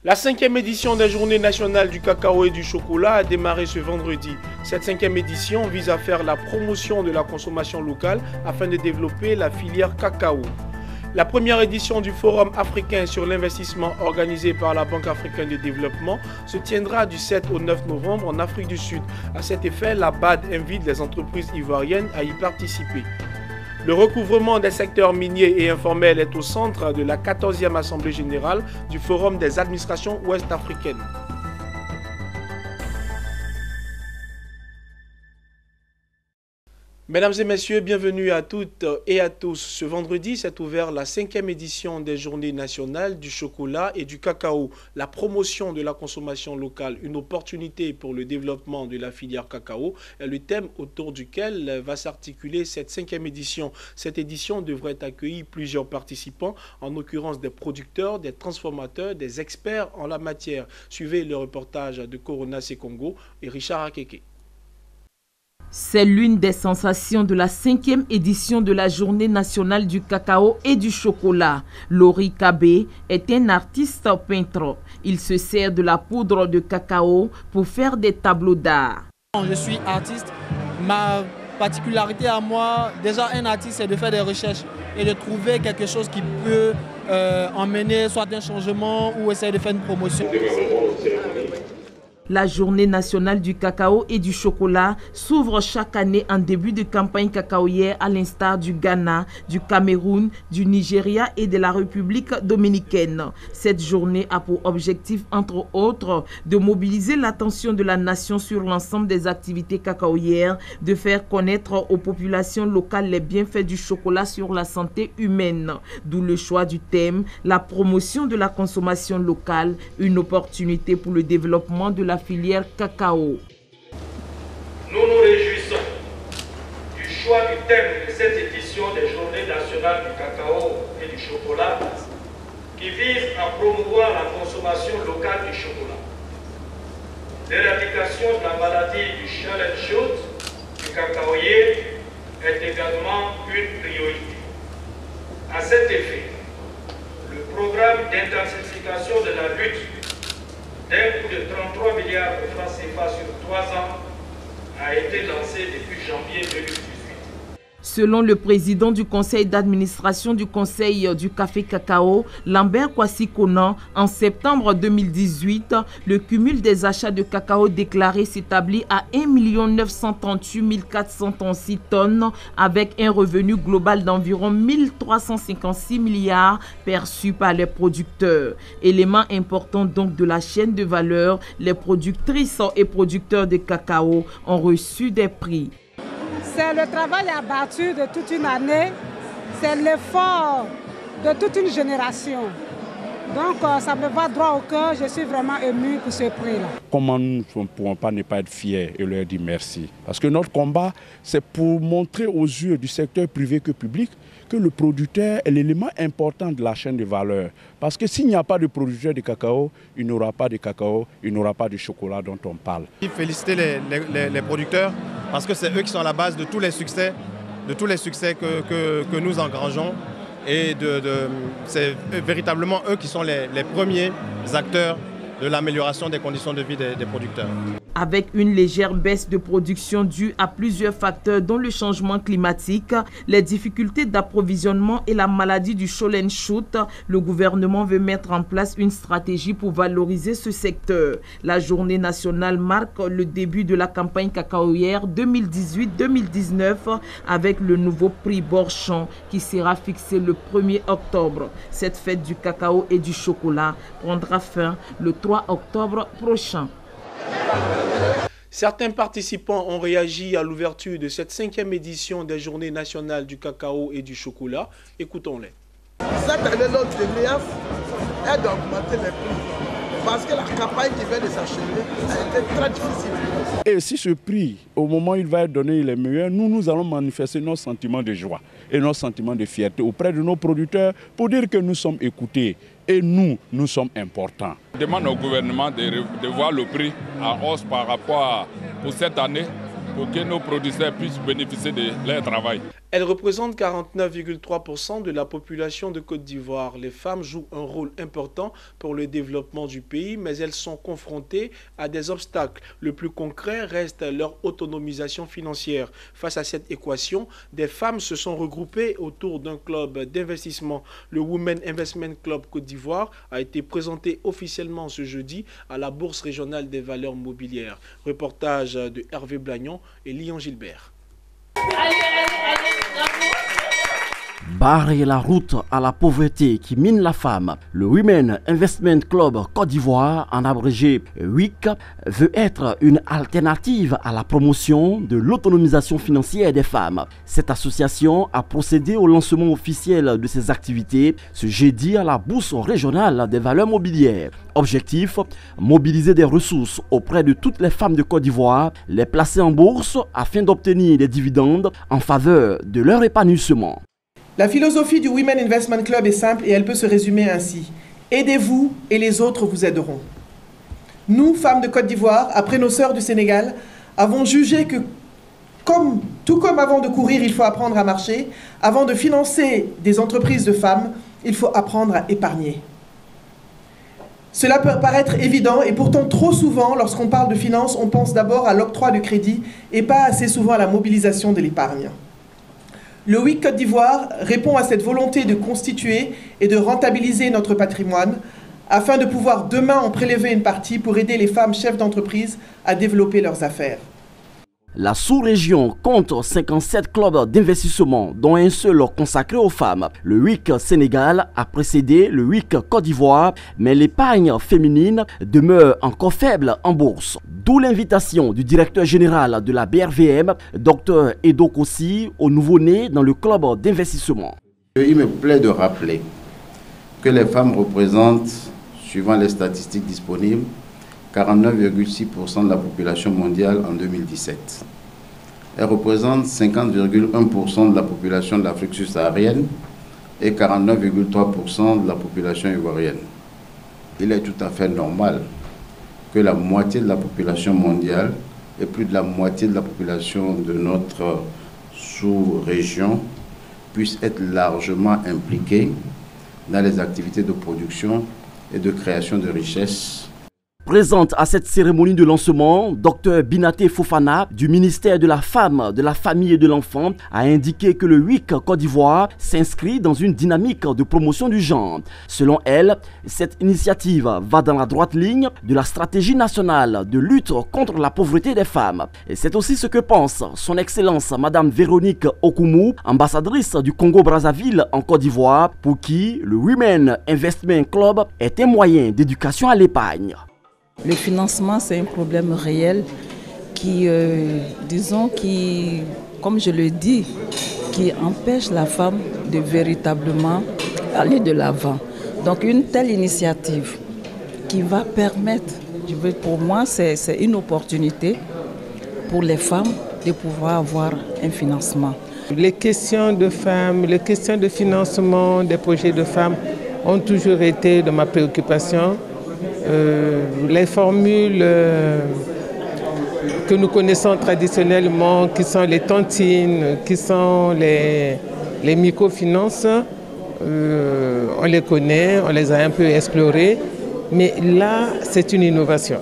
La 5e édition des Journées nationales du cacao et du chocolat a démarré ce vendredi. Cette 5e édition vise à faire la promotion de la consommation locale afin de développer la filière cacao. La première édition du Forum africain sur l'investissement organisé par la Banque africaine de développement se tiendra du 7 au 9 novembre en Afrique du Sud. À cet effet, la BAD invite les entreprises ivoiriennes à y participer. Le recouvrement des secteurs miniers et informels est au centre de la 14e Assemblée générale du Forum des administrations ouest-africaines. Mesdames et messieurs, bienvenue à toutes et à tous. Ce vendredi s'est ouvert la 5e édition des Journées nationales du chocolat et du cacao. La promotion de la consommation locale, une opportunité pour le développement de la filière cacao, est le thème autour duquel va s'articuler cette 5e édition. Cette édition devrait accueillir plusieurs participants, en l'occurrence des producteurs, des transformateurs, des experts en la matière. Suivez le reportage de Corona Sekongo et Richard Akeke. C'est l'une des sensations de la 5e édition de la Journée nationale du cacao et du chocolat. Lori Kabé est un artiste peintre. Il se sert de la poudre de cacao pour faire des tableaux d'art. Je suis artiste. Ma particularité à moi, déjà un artiste, c'est de faire des recherches et de trouver quelque chose qui peut emmener soit un changement ou essayer de faire une promotion. La Journée nationale du cacao et du chocolat s'ouvre chaque année en début de campagne cacaoyère à l'instar du Ghana, du Cameroun, du Nigeria et de la République dominicaine. Cette journée a pour objectif, entre autres, de mobiliser l'attention de la nation sur l'ensemble des activités cacaoyères, de faire connaître aux populations locales les bienfaits du chocolat sur la santé humaine. D'où le choix du thème, la promotion de la consommation locale, une opportunité pour le développement de la filière cacao. Nous nous réjouissons du choix du thème de cette édition des Journées nationales du cacao et du chocolat qui vise à promouvoir la consommation locale du chocolat. L'éradication de la maladie du challenge shoot du cacaoyer est également une priorité. À cet effet, le programme d'intensification de la lutte d'un coût de 33 milliards de francs CFA sur 3 ans a été lancé depuis janvier 2018. Selon le président du conseil d'administration du conseil du café cacao, Lambert Kwasi Konan, en septembre 2018, le cumul des achats de cacao déclarés s'établit à 1 938 436 tonnes avec un revenu global d'environ 1356 milliards perçus par les producteurs. Élément important donc de la chaîne de valeur, les productrices et producteurs de cacao ont reçu des prix. C'est le travail abattu de toute une année, c'est l'effort de toute une génération. Donc ça me va droit au cœur, je suis vraiment émue pour ce prix-là. Comment nous ne pourrons pas ne pas être fiers et leur dire merci? Parce que notre combat, c'est pour montrer aux yeux du secteur privé que public que le producteur est l'élément important de la chaîne de valeur. Parce que s'il n'y a pas de producteur de cacao, il n'y aura pas de cacao, il n'y aura pas de chocolat dont on parle. Féliciter les producteurs parce que c'est eux qui sont à la base de tous les succès, que nous engrangeons. Et c'est véritablement eux qui sont les premiers acteurs de l'amélioration des conditions de vie des producteurs. Avec une légère baisse de production due à plusieurs facteurs dont le changement climatique, les difficultés d'approvisionnement et la maladie du Sholen Shoot, le gouvernement veut mettre en place une stratégie pour valoriser ce secteur. La journée nationale marque le début de la campagne cacaoyère 2018-2019 avec le nouveau prix Borchon qui sera fixé le 1er octobre. Cette fête du cacao et du chocolat prendra fin le 3 octobre prochain. Certains participants ont réagi à l'ouverture de cette 5e édition des Journées nationales du cacao et du chocolat. Écoutons-les. Cette année, notre déliance est d'augmenter les prix parce que la campagne qui vient de s'achever a été très difficile. Et si ce prix, au moment où il va être donné, il est meilleur, nous allons manifester nos sentiments de joie et nos sentiments de fierté auprès de nos producteurs pour dire que nous sommes écoutés et nous sommes importants. Je demande au gouvernement de voir le prix en hausse par rapport pour cette année pour que nos producteurs puissent bénéficier de leur travail. Elles représentent 49,3% de la population de Côte d'Ivoire. Les femmes jouent un rôle important pour le développement du pays, mais elles sont confrontées à des obstacles. Le plus concret reste leur autonomisation financière. Face à cette équation, des femmes se sont regroupées autour d'un club d'investissement. Le Women Investment Club Côte d'Ivoire a été présenté officiellement ce jeudi à la Bourse régionale des valeurs mobilières. Reportage de Hervé Blagnon et Lyon Gilbert. Barrer la route à la pauvreté qui mine la femme, le Women Investment Club Côte d'Ivoire, en abrégé WIC, veut être une alternative à la promotion de l'autonomisation financière des femmes. Cette association a procédé au lancement officiel de ses activités ce jeudi à la Bourse régionale des valeurs mobilières. Objectif, mobiliser des ressources auprès de toutes les femmes de Côte d'Ivoire, les placer en bourse afin d'obtenir des dividendes en faveur de leur épanouissement. La philosophie du Women Investment Club est simple et elle peut se résumer ainsi. Aidez-vous et les autres vous aideront. Nous, femmes de Côte d'Ivoire, après nos sœurs du Sénégal, avons jugé que, tout comme avant de courir, il faut apprendre à marcher, avant de financer des entreprises de femmes, il faut apprendre à épargner. Cela peut paraître évident et pourtant trop souvent, lorsqu'on parle de finances, on pense d'abord à l'octroi de crédit et pas assez souvent à la mobilisation de l'épargne. Le WIC Côte d'Ivoire répond à cette volonté de constituer et de rentabiliser notre patrimoine afin de pouvoir demain en prélever une partie pour aider les femmes chefs d'entreprise à développer leurs affaires. La sous-région compte 57 clubs d'investissement, dont un seul consacré aux femmes. Le WIC Sénégal a précédé le WIC Côte d'Ivoire, mais l'épargne féminine demeure encore faible en bourse. D'où l'invitation du directeur général de la BRVM, Dr Edo Kossi, au nouveau-né dans le club d'investissement. Il me plaît de rappeler que les femmes représentent, suivant les statistiques disponibles, 49,6% de la population mondiale en 2017. Elle représente 50,1% de la population de l'Afrique subsaharienne et 49,3% de la population ivoirienne. Il est tout à fait normal que la moitié de la population mondiale et plus de la moitié de la population de notre sous-région puissent être largement impliquées dans les activités de production et de création de richesses. Présente à cette cérémonie de lancement, Dr Binaté Fofana du ministère de la Femme, de la Famille et de l'Enfant a indiqué que le WIC Côte d'Ivoire s'inscrit dans une dynamique de promotion du genre. Selon elle, cette initiative va dans la droite ligne de la stratégie nationale de lutte contre la pauvreté des femmes. Et c'est aussi ce que pense son Excellence Madame Véronique Okumu, ambassadrice du Congo-Brazzaville en Côte d'Ivoire, pour qui le Women Investment Club est un moyen d'éducation à l'épargne. Le financement, c'est un problème réel qui, comme je le dis, qui empêche la femme de véritablement aller de l'avant. Donc une telle initiative qui va permettre, pour moi, c'est une opportunité pour les femmes de pouvoir avoir un financement. Les questions de femmes, les questions de financement des projets de femmes ont toujours été de ma préoccupation. Les formules que nous connaissons traditionnellement, qui sont les tontines, qui sont les microfinances, on les connaît, on les a un peu explorées, mais là, c'est une innovation.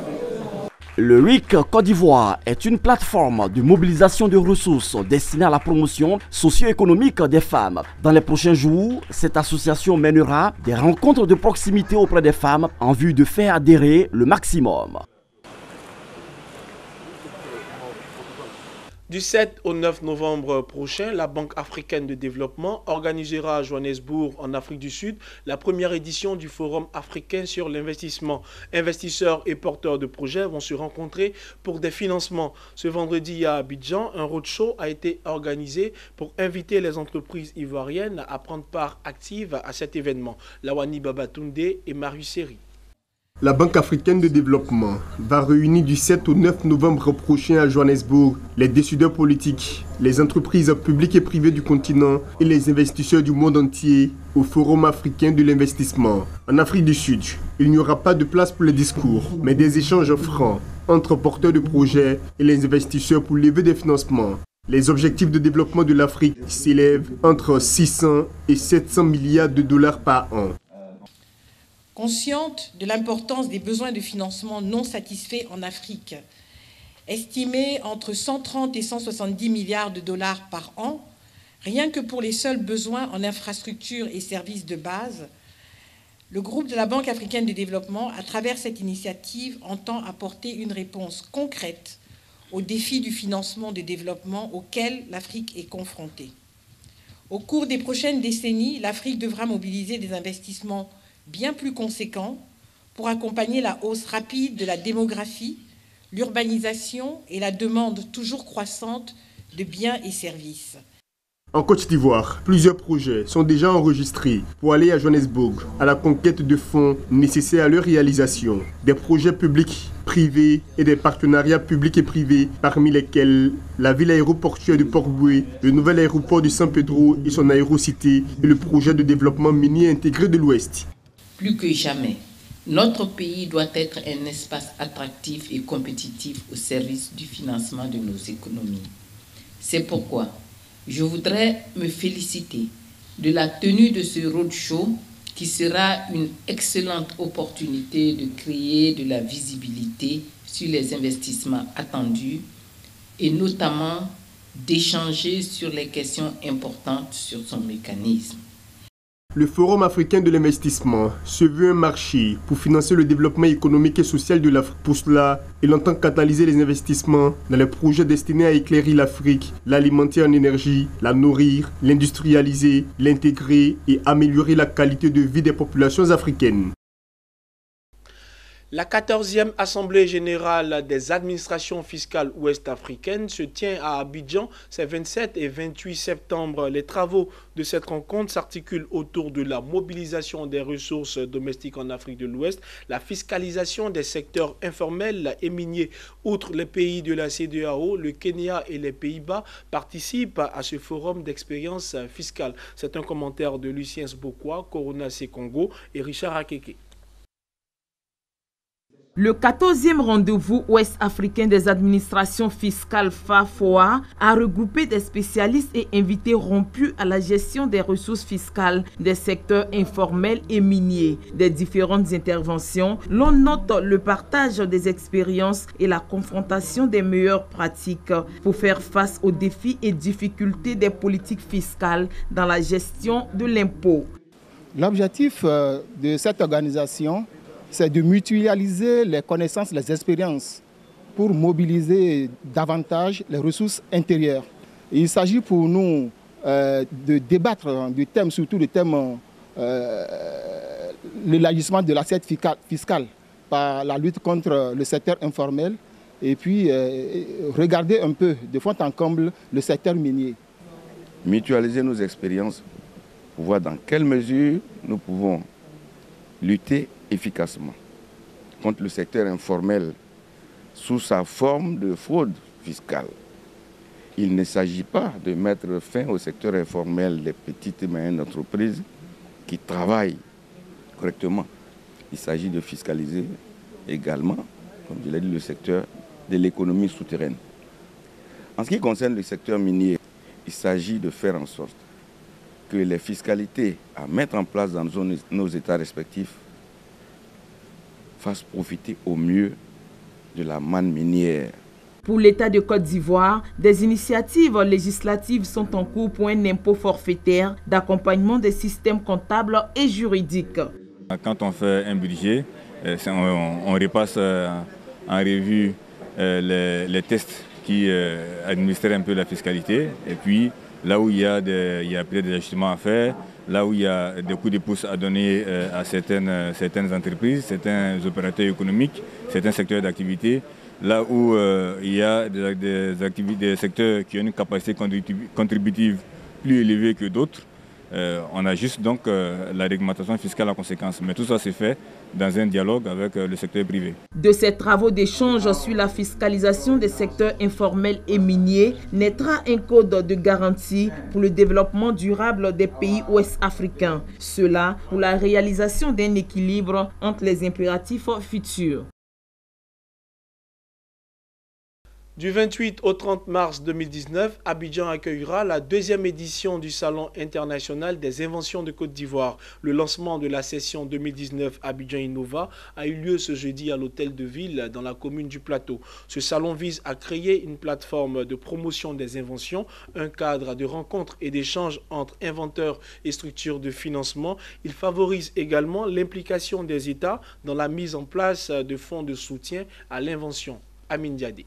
Le WIC Côte d'Ivoire est une plateforme de mobilisation de ressources destinée à la promotion socio-économique des femmes. Dans les prochains jours, cette association mènera des rencontres de proximité auprès des femmes en vue de faire adhérer le maximum. Du 7 au 9 novembre prochain, la Banque africaine de développement organisera à Johannesburg, en Afrique du Sud, la première édition du Forum africain sur l'investissement. Investisseurs et porteurs de projets vont se rencontrer pour des financements. Ce vendredi à Abidjan, un roadshow a été organisé pour inviter les entreprises ivoiriennes à prendre part active à cet événement. Lawani Babatunde et Marius Seri. La Banque africaine de développement va réunir du 7 au 9 novembre prochain à Johannesburg les décideurs politiques, les entreprises publiques et privées du continent et les investisseurs du monde entier au Forum africain de l'investissement. En Afrique du Sud, il n'y aura pas de place pour les discours, mais des échanges francs entre porteurs de projets et les investisseurs pour lever des financements. Les objectifs de développement de l'Afrique s'élèvent entre 600 et 700 milliards de dollars par an. Consciente de l'importance des besoins de financement non satisfaits en Afrique, estimés entre 130 et 170 milliards de dollars par an, rien que pour les seuls besoins en infrastructures et services de base, le groupe de la Banque africaine de développement, à travers cette initiative, entend apporter une réponse concrète aux défis du financement de développement auxquels l'Afrique est confrontée. Au cours des prochaines décennies, l'Afrique devra mobiliser des investissements bien plus conséquents pour accompagner la hausse rapide de la démographie, l'urbanisation et la demande toujours croissante de biens et services. En Côte d'Ivoire, plusieurs projets sont déjà enregistrés pour aller à Johannesburg à la conquête de fonds nécessaires à leur réalisation. Des projets publics, privés et des partenariats publics et privés, parmi lesquels la ville aéroportuaire de Port-Boué, le nouvel aéroport de San Pedro et son aérocité et le projet de développement minier intégré de l'Ouest. Plus que jamais, notre pays doit être un espace attractif et compétitif au service du financement de nos économies. C'est pourquoi je voudrais me féliciter de la tenue de ce roadshow qui sera une excellente opportunité de créer de la visibilité sur les investissements attendus et notamment d'échanger sur les questions importantes sur son mécanisme. Le Forum africain de l'investissement se veut un marché pour financer le développement économique et social de l'Afrique. Pour cela, il entend catalyser les investissements dans les projets destinés à éclairer l'Afrique, l'alimenter en énergie, la nourrir, l'industrialiser, l'intégrer et améliorer la qualité de vie des populations africaines. La 14e Assemblée générale des administrations fiscales ouest-africaines se tient à Abidjan ces 27 et 28 septembre. Les travaux de cette rencontre s'articulent autour de la mobilisation des ressources domestiques en Afrique de l'Ouest, la fiscalisation des secteurs informels et miniers. Outre les pays de la CEDEAO, le Kenya et les Pays-Bas participent à ce forum d'expérience fiscale. C'est un commentaire de Lucien Sbokwa, Corona C. Congo et Richard Akeke. Le 14e rendez-vous ouest-africain des administrations fiscales FAFOA a regroupé des spécialistes et invités rompus à la gestion des ressources fiscales des secteurs informels et miniers. Des différentes interventions, l'on note le partage des expériences et la confrontation des meilleures pratiques pour faire face aux défis et difficultés des politiques fiscales dans la gestion de l'impôt. L'objectif de cette organisation, c'est de mutualiser les connaissances, les expériences pour mobiliser davantage les ressources intérieures. Et il s'agit pour nous de débattre du thème, surtout du thème l'élargissement de l'assiette fiscale par la lutte contre le secteur informel et puis regarder un peu de fond en comble le secteur minier. Mutualiser nos expériences pour voir dans quelle mesure nous pouvons lutter efficacement contre le secteur informel sous sa forme de fraude fiscale. Il ne s'agit pas de mettre fin au secteur informel des petites et moyennes entreprises qui travaillent correctement. Il s'agit de fiscaliser également, comme je l'ai dit, le secteur de l'économie souterraine. En ce qui concerne le secteur minier, il s'agit de faire en sorte que les fiscalités à mettre en place dans nos États respectifs fassent profiter au mieux de la manne minière. Pour l'État de Côte d'Ivoire, des initiatives législatives sont en cours pour un impôt forfaitaire d'accompagnement des systèmes comptables et juridiques. Quand on fait un budget, on repasse en revue les tests qui administrent un peu la fiscalité. Et puis, là où il y a peut-être des ajustements à faire, là où il y a des coups de pouce à donner à certaines entreprises, certains opérateurs économiques, certains secteurs d'activité, là où il y a des secteurs qui ont une capacité contributive plus élevée que d'autres, On a juste donc la réglementation fiscale en conséquence. Mais tout ça s'est fait dans un dialogue avec le secteur privé. De ces travaux d'échange sur la fiscalisation des secteurs informels et miniers naîtra un code de garantie pour le développement durable des pays ouest-africains. Cela pour la réalisation d'un équilibre entre les impératifs futurs. Du 28 au 30 mars 2019, Abidjan accueillera la deuxième édition du Salon international des inventions de Côte d'Ivoire. Le lancement de la session 2019 Abidjan Innova a eu lieu ce jeudi à l'hôtel de ville dans la commune du Plateau. Ce salon vise à créer une plateforme de promotion des inventions, un cadre de rencontres et d'échanges entre inventeurs et structures de financement. Il favorise également l'implication des États dans la mise en place de fonds de soutien à l'invention. Amine Diadé.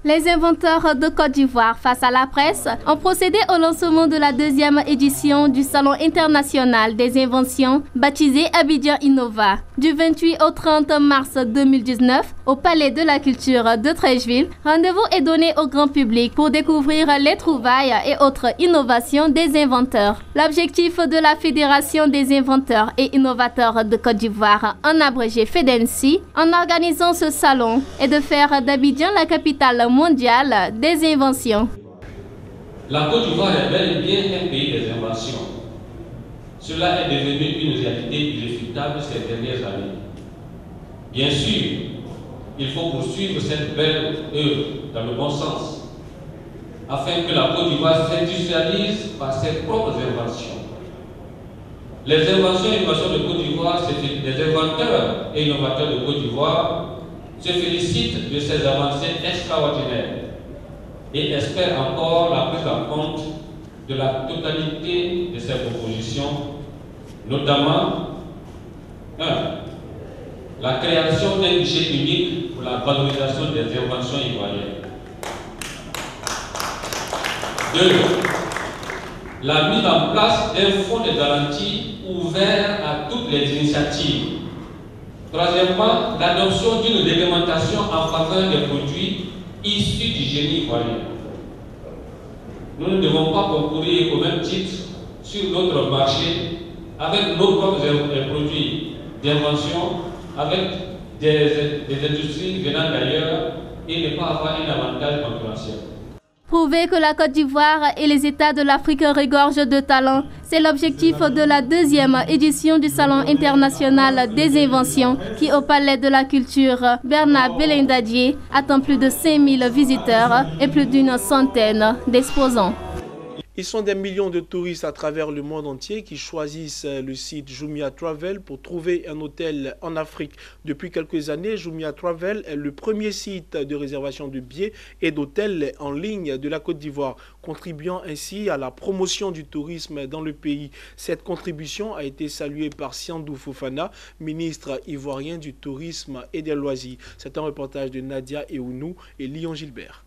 Les inventeurs de Côte d'Ivoire face à la presse ont procédé au lancement de la deuxième édition du Salon international des inventions baptisé Abidjan Innova. Du 28 au 30 mars 2019, au Palais de la Culture de Treichville, rendez-vous est donné au grand public pour découvrir les trouvailles et autres innovations des inventeurs. L'objectif de la Fédération des inventeurs et innovateurs de Côte d'Ivoire, en abrégé FEDENSI, en organisant ce salon, est de faire d'Abidjan la capitale mondiale des inventions. La Côte d'Ivoire est bel et bien un pays des inventions. Cela est devenu une réalité irréfutable ces dernières années. Bien sûr, il faut poursuivre cette belle œuvre dans le bon sens, afin que la Côte d'Ivoire s'industrialise par ses propres inventions. Les inventions et innovations de Côte d'Ivoire, les inventeurs et innovateurs de Côte d'Ivoire se félicitent de ces avancées extraordinaires et espèrent encore la prise en compte de la totalité de ces propositions, notamment 1. La création d'un guichet unique pour la valorisation des inventions ivoiriennes. 2. La mise en place d'un fonds de garantie ouvert à toutes les initiatives. 3. L'adoption d'une réglementation en faveur des produits issus du génie ivoirien. Nous ne devons pas concourir au même titre sur notre marché avec nos propres produits d'invention, avec des industries venant d'ailleurs et ne pas avoir un avantage concurrentiel. Prouver que la Côte d'Ivoire et les États de l'Afrique regorgent de talents, c'est l'objectif de la deuxième édition du Salon international des inventions qui, au Palais de la Culture Bernard Belindadier, attend plus de 5000 visiteurs et plus d'une centaine d'exposants. Ils sont des millions de touristes à travers le monde entier qui choisissent le site Jumia Travel pour trouver un hôtel en Afrique. Depuis quelques années, Jumia Travel est le premier site de réservation de billets et d'hôtels en ligne de la Côte d'Ivoire, contribuant ainsi à la promotion du tourisme dans le pays. Cette contribution a été saluée par Siandou Fofana, ministre ivoirien du tourisme et des loisirs. C'est un reportage de Nadia Eounou et Lyon Gilbert.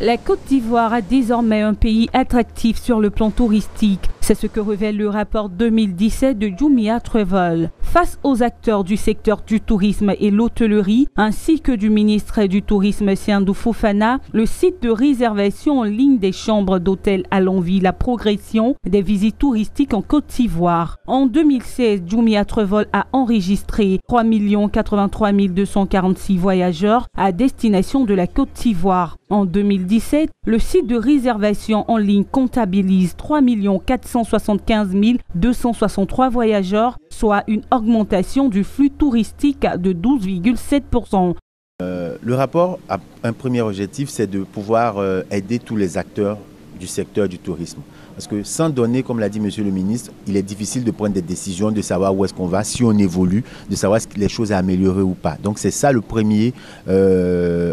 La Côte d'Ivoire est désormais un pays attractif sur le plan touristique. C'est ce que révèle le rapport 2017 de Jumia Travel. Face aux acteurs du secteur du tourisme et l'hôtellerie, ainsi que du ministre du Tourisme Siandou Fofana, le site de réservation en ligne des chambres d'hôtel a l'envie la progression des visites touristiques en Côte d'Ivoire. En 2016, Jumia Travel a enregistré 3 83 246 voyageurs à destination de la Côte d'Ivoire. En 2017, le site de réservation en ligne comptabilise 3 475 263 voyageurs, soit une augmentation du flux touristique de 12,7%. Le rapport a un premier objectif, c'est de pouvoir aider tous les acteurs du secteur du tourisme. Parce que sans donner, comme l'a dit Monsieur le ministre, il est difficile de prendre des décisions, de savoir où est-ce qu'on va, si on évolue, de savoir si les choses à améliorer ou pas. Donc c'est ça le premier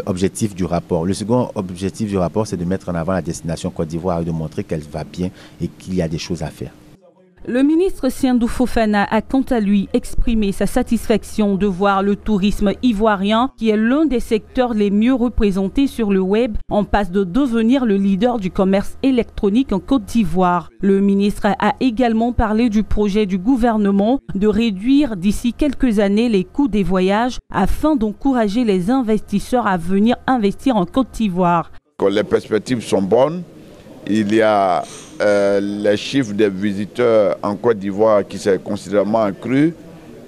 objectif du rapport. Le second objectif du rapport, c'est de mettre en avant la destination Côte d'Ivoire et de montrer qu'elle va bien et qu'il y a des choses à faire. Le ministre Siandou Fofana a quant à lui exprimé sa satisfaction de voir le tourisme ivoirien, qui est l'un des secteurs les mieux représentés sur le web, en passe de devenir le leader du commerce électronique en Côte d'Ivoire. Le ministre a également parlé du projet du gouvernement de réduire d'ici quelques années les coûts des voyages afin d'encourager les investisseurs à venir investir en Côte d'Ivoire. Les perspectives sont bonnes il y a les chiffres des visiteurs en Côte d'Ivoire qui s'est considérablement accru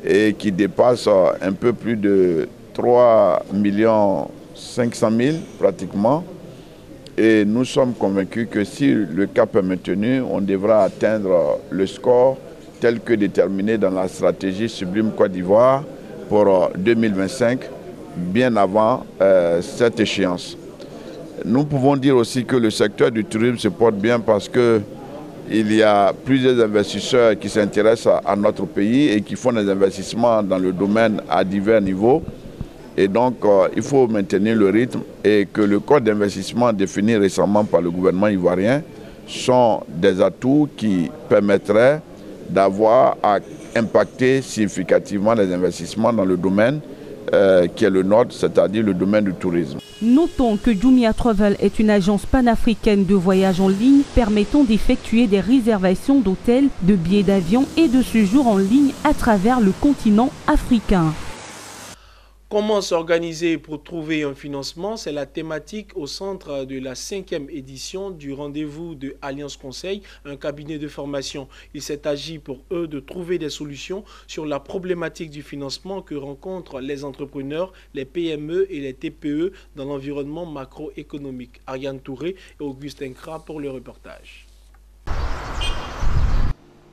et qui dépasse un peu plus de 3 500 000 pratiquement. Et nous sommes convaincus que si le cap est maintenu, on devra atteindre le score tel que déterminé dans la stratégie Sublime Côte d'Ivoire pour 2025, bien avant cette échéance. Nous pouvons dire aussi que le secteur du tourisme se porte bien parce qu'il y a plusieurs investisseurs qui s'intéressent à notre pays et qui font des investissements dans le domaine à divers niveaux. Et donc, il faut maintenir le rythme et que le code d'investissement défini récemment par le gouvernement ivoirien sont des atouts qui permettraient d'avoir à impacter significativement les investissements dans le domaine qui est le nôtre, c'est-à-dire le domaine du tourisme. Notons que Jumia Travel est une agence panafricaine de voyage en ligne permettant d'effectuer des réservations d'hôtels, de billets d'avion et de séjours en ligne à travers le continent africain. Comment s'organiser pour trouver un financement? C'est la thématique au centre de la 5e édition du rendez-vous de Alliance Conseil, un cabinet de formation. Il s'est agi pour eux de trouver des solutions sur la problématique du financement que rencontrent les entrepreneurs, les PME et les TPE dans l'environnement macroéconomique. Ariane Touré et Augustin Kra pour le reportage.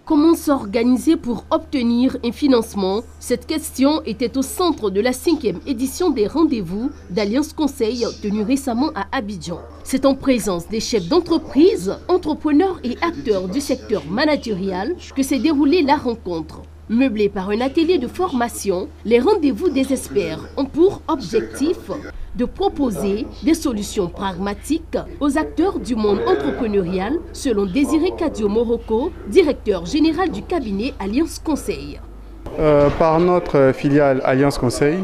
Comment s'organiser pour obtenir un financement? Cette question était au centre de la 5e édition des rendez-vous d'Alliance Conseil tenu récemment à Abidjan. C'est en présence des chefs d'entreprise, entrepreneurs et acteurs du secteur managérial que s'est déroulée la rencontre. Meublés par un atelier de formation, les rendez-vous des experts ont pour objectif de proposer des solutions pragmatiques aux acteurs du monde entrepreneurial, selon Désiré Kadio Morocco, directeur général du cabinet Alliance Conseil. Par notre filiale Alliance Conseil,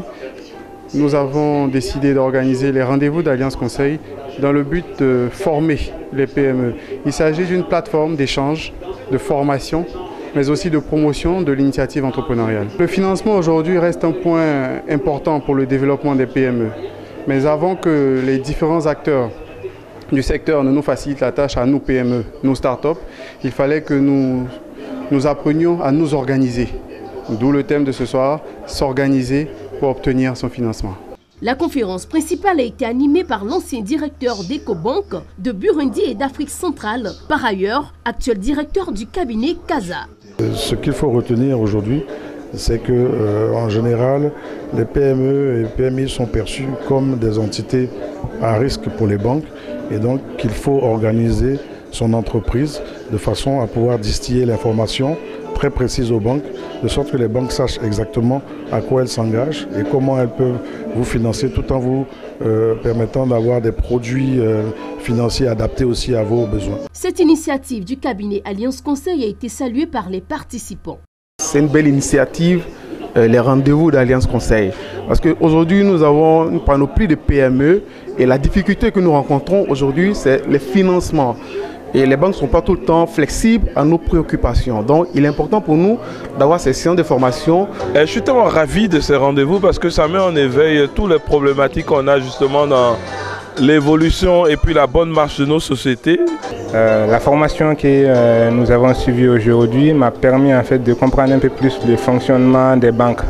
nous avons décidé d'organiser les rendez-vous d'Alliance Conseil dans le but de former les PME. Il s'agit d'une plateforme d'échange, de formation, mais aussi de promotion de l'initiative entrepreneuriale. Le financement aujourd'hui reste un point important pour le développement des PME. Mais avant que les différents acteurs du secteur ne nous facilitent la tâche à nous PME, nous start-up, il fallait que nous apprenions à nous organiser. D'où le thème de ce soir, s'organiser pour obtenir son financement. La conférence principale a été animée par l'ancien directeur d'Ecobank de Burundi et d'Afrique centrale, par ailleurs actuel directeur du cabinet CASA. Ce qu'il faut retenir aujourd'hui, c'est que en général, les PME et PMI sont perçus comme des entités à risque pour les banques et donc qu'il faut organiser son entreprise de façon à pouvoir distiller l'information très précise aux banques, de sorte que les banques sachent exactement à quoi elles s'engagent et comment elles peuvent vous financer tout en vous permettant d'avoir des produits financiers adaptés aussi à vos besoins. Cette initiative du cabinet Alliance Conseil a été saluée par les participants. C'est une belle initiative, les rendez-vous d'Alliance Conseil. Parce qu'aujourd'hui, nous avons une panoplie de PME et la difficulté que nous rencontrons aujourd'hui, c'est les financements. Et les banques ne sont pas tout le temps flexibles à nos préoccupations. Donc, il est important pour nous d'avoir ces séances de formation. Je suis tellement ravi de ces rendez-vous parce que ça met en éveil toutes les problématiques qu'on a justement dans l'évolution et puis la bonne marche de nos sociétés. La formation que nous avons suivie aujourd'hui m'a permis en fait de comprendre un peu plus le fonctionnement des banques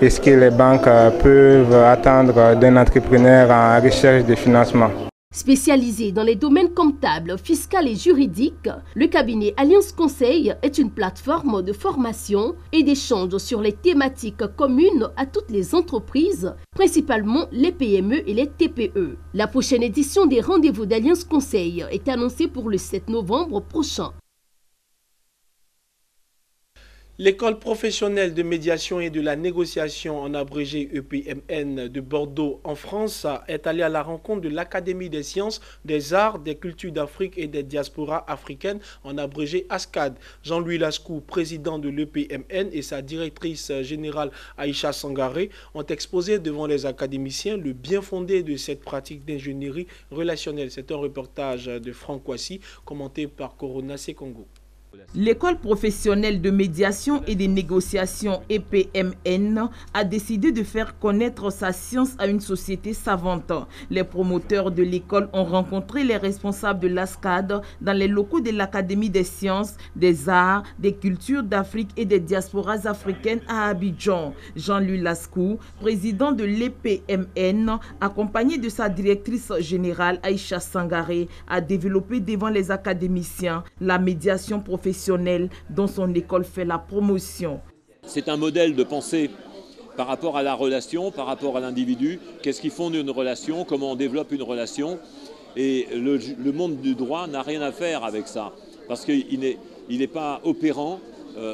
et ce que les banques peuvent attendre d'un entrepreneur en recherche de financement. Spécialisé dans les domaines comptables, fiscaux et juridiques, le cabinet Alliance Conseil est une plateforme de formation et d'échange sur les thématiques communes à toutes les entreprises, principalement les PME et les TPE. La prochaine édition des rendez-vous d'Alliance Conseil est annoncée pour le 7 novembre prochain. L'école professionnelle de médiation et de la négociation, en abrégé EPMN de Bordeaux en France, est allée à la rencontre de l'Académie des sciences, des arts, des cultures d'Afrique et des diasporas africaines, en abrégé ASCAD. Jean-Louis Lascou, président de l'EPMN, et sa directrice générale Aïcha Sangaré ont exposé devant les académiciens le bien fondé de cette pratique d'ingénierie relationnelle. C'est un reportage de Franck Ouassi, commenté par Corona Sekongo. L'école professionnelle de médiation et de négociation EPMN a décidé de faire connaître sa science à une société savante. Les promoteurs de l'école ont rencontré les responsables de l'ASCAD dans les locaux de l'Académie des sciences, des arts, des cultures d'Afrique et des diasporas africaines à Abidjan. Jean-Louis Lascou, président de l'EPMN, accompagné de sa directrice générale Aïcha Sangaré, a développé devant les académiciens la médiation professionnelle dont son école fait la promotion. C'est un modèle de pensée par rapport à la relation, par rapport à l'individu. Qu'est-ce qui fonde une relation, comment on développe une relation. Et le monde du droit n'a rien à faire avec ça, parce qu'il n'est pas opérant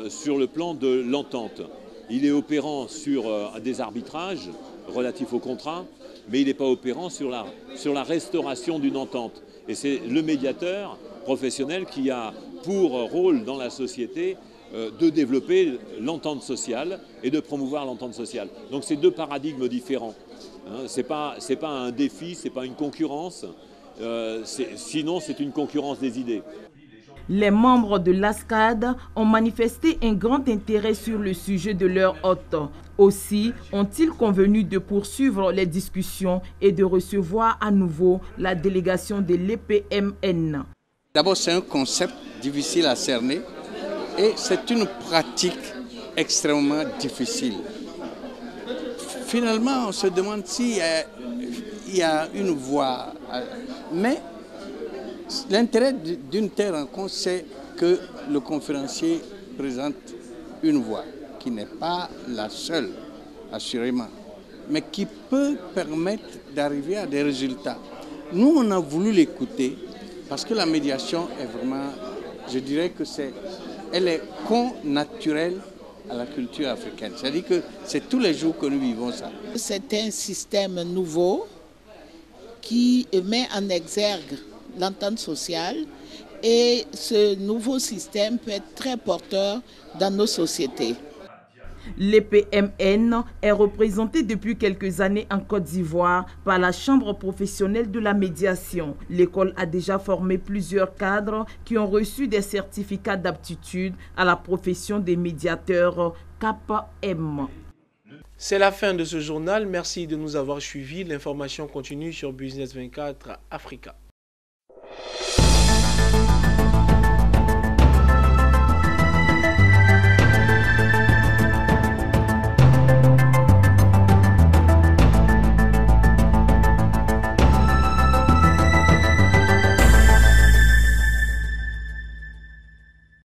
sur le plan de l'entente. Il est opérant sur des arbitrages relatifs au contrat, mais il n'est pas opérant sur la restauration d'une entente. Et c'est le médiateur professionnel qui a pour rôle dans la société de développer l'entente sociale et de promouvoir l'entente sociale. Donc c'est deux paradigmes différents. C'est pas un défi, c'est pas une concurrence, sinon c'est une concurrence des idées. Les membres de l'ASCAD ont manifesté un grand intérêt sur le sujet de leur hôte. Aussi ont-ils convenu de poursuivre les discussions et de recevoir à nouveau la délégation de l'EPMN. D'abord, c'est un concept difficile à cerner et c'est une pratique extrêmement difficile. Finalement, on se demande s'il y a une voie. Mais l'intérêt d'une telle rencontre, c'est que le conférencier présente une voie qui n'est pas la seule, assurément, mais qui peut permettre d'arriver à des résultats. Nous, on a voulu l'écouter parce que la médiation est vraiment, je dirais que elle est connaturelle à la culture africaine. C'est-à-dire que c'est tous les jours que nous vivons ça. C'est un système nouveau qui met en exergue l'entente sociale et ce nouveau système peut être très porteur dans nos sociétés. L'EPMN est représenté depuis quelques années en Côte d'Ivoire par la Chambre professionnelle de la médiation. L'école a déjà formé plusieurs cadres qui ont reçu des certificats d'aptitude à la profession des médiateurs CAP-M. C'est la fin de ce journal. Merci de nous avoir suivis. L'information continue sur Business 24 Africa.